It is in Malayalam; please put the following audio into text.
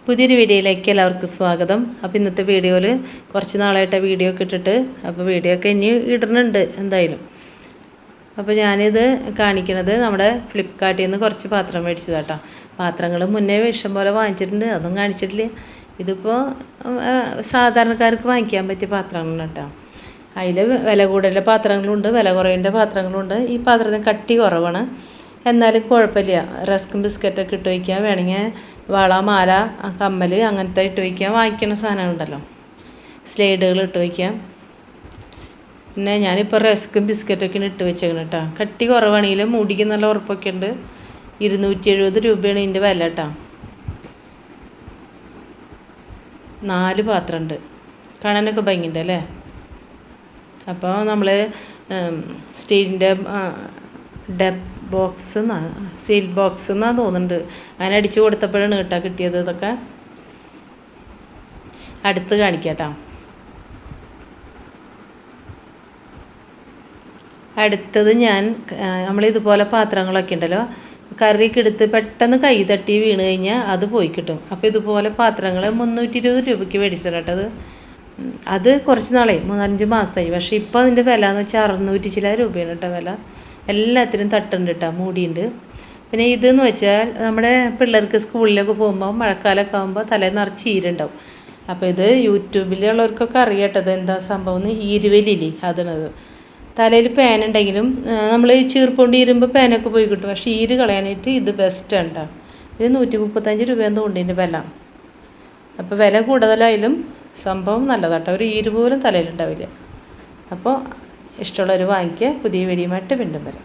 പുതിയൊരു വീഡിയോയിലേക്ക് എല്ലാവർക്കും സ്വാഗതം. അപ്പോൾ ഇന്നത്തെ വീഡിയോയിൽ കുറച്ച് നാളായിട്ട് വീഡിയോ ഒക്കെ ഇട്ടിട്ട് അപ്പോൾ വീഡിയോ ഒക്കെ ഇനി ഇടുന്നുണ്ട് എന്തായാലും. അപ്പോൾ ഞാനിത് കാണിക്കുന്നത് നമ്മുടെ ഫ്ലിപ്കാർട്ടിൽ നിന്ന് കുറച്ച് പാത്രം മേടിച്ചതാട്ടോ. പാത്രങ്ങൾ മുന്നേ ഇഷ്ടം പോലെ വാങ്ങിച്ചിട്ടുണ്ട്, അതൊന്നും കാണിച്ചിട്ടില്ല. ഇതിപ്പോൾ സാധാരണക്കാർക്ക് വാങ്ങിക്കാൻ പറ്റിയ പാത്രങ്ങളാണ് കേട്ടോ. അതിൽ വില കൂടുതലുള്ള പാത്രങ്ങളുണ്ട്, വില കുറവിൻ്റെ പാത്രങ്ങളുണ്ട്. ഈ പാത്രത്തിന് കട്ടി കുറവാണ്, എന്നാലും കുഴപ്പമില്ല. റസ്ക്കും ബിസ്ക്കറ്റൊക്കെ ഇട്ട് വയ്ക്കാം, വേണമെങ്കിൽ വള, മാല, കമ്മൽ അങ്ങനത്തെ ഇട്ട് വയ്ക്കാം. വാങ്ങിക്കുന്ന സാധനങ്ങളുണ്ടല്ലോ, സ്ലൈഡുകൾ ഇട്ട് വയ്ക്കാം. പിന്നെ ഞാനിപ്പോൾ റസ്ക്കും ബിസ്ക്കറ്റൊക്കെയാണ് ഇട്ട് വെച്ചേക്കണം കേട്ടോ. കട്ടി കുറവാണെങ്കിലും മുടിക്ക് നല്ല ഉറപ്പൊക്കെ ഉണ്ട്. 270 രൂപയാണ് ഇതിൻ്റെ വില കേട്ടോ. 4 പാത്രമുണ്ട്, കാണാനൊക്കെ ഭംഗിയുണ്ട് അല്ലേ. അപ്പോൾ നമ്മൾ സ്റ്റീലിൻ്റെ സ്റ്റീൽ ബോക്സ് എന്നാണ് തോന്നുന്നുണ്ട്. അങ്ങനെ അടിച്ചു കൊടുത്തപ്പോഴാണ് കേട്ടോ കിട്ടിയത്. ഇതൊക്കെ അടുത്ത് കാണിക്കാം കേട്ടോ. അടുത്തത് നമ്മളിതുപോലെ പാത്രങ്ങളൊക്കെ ഉണ്ടല്ലോ, കറിയൊക്കെ എടുത്ത് പെട്ടെന്ന് കൈ തട്ടി വീണ് കഴിഞ്ഞാൽ അത് പോയി കിട്ടും. അപ്പോൾ ഇതുപോലെ പാത്രങ്ങൾ 320 രൂപയ്ക്ക് മേടിച്ചത് കേട്ടത്. അത് കുറച്ച് നാളെ 3-5 മാസമായി. പക്ഷേ ഇപ്പോൾ അതിൻ്റെ വില എന്ന് വെച്ചാൽ 600 ചില രൂപയാണ് കേട്ടോ വില. എല്ലാത്തിനും തട്ടുണ്ട് കേട്ടോ, മൂടിയുണ്ട്. പിന്നെ ഇതെന്ന് വെച്ചാൽ നമ്മുടെ പിള്ളേർക്ക് സ്കൂളിലൊക്കെ പോകുമ്പോൾ മഴക്കാലമൊക്കെ ആകുമ്പോൾ തലേന്ന് നിറച്ച് ഈരുണ്ടാവും. അപ്പോൾ ഇത് യൂട്യൂബിലുള്ളവർക്കൊക്കെ അറിയാട്ടത് എന്താ സംഭവം എന്ന്. ഈരുവലില്ലേ, അതിനത് തലയിൽ പേനുണ്ടെങ്കിലും നമ്മൾ ചീർപ്പുകൊണ്ട് ഈരുമ്പോൾ പേനൊക്കെ പോയി കിട്ടും. പക്ഷേ ഈര് കളയാനായിട്ട് ഇത് ബെസ്റ്റാണ് കേട്ടോ. ഇത് 135 രൂപയെന്ന് തോന്നുന്നതിൻ്റെ വില. അപ്പോൾ വില കൂടുതലായാലും സംഭവം നല്ലതാട്ടോ. ഒരു ഈര് പോലും തലയിലുണ്ടാവില്ല. അപ്പോൾ ഇഷ്ടമുള്ളവർ വാങ്ങിക്കുക. പുതിയ വീഡിയോയുമായിട്ട് വീണ്ടും വരാം.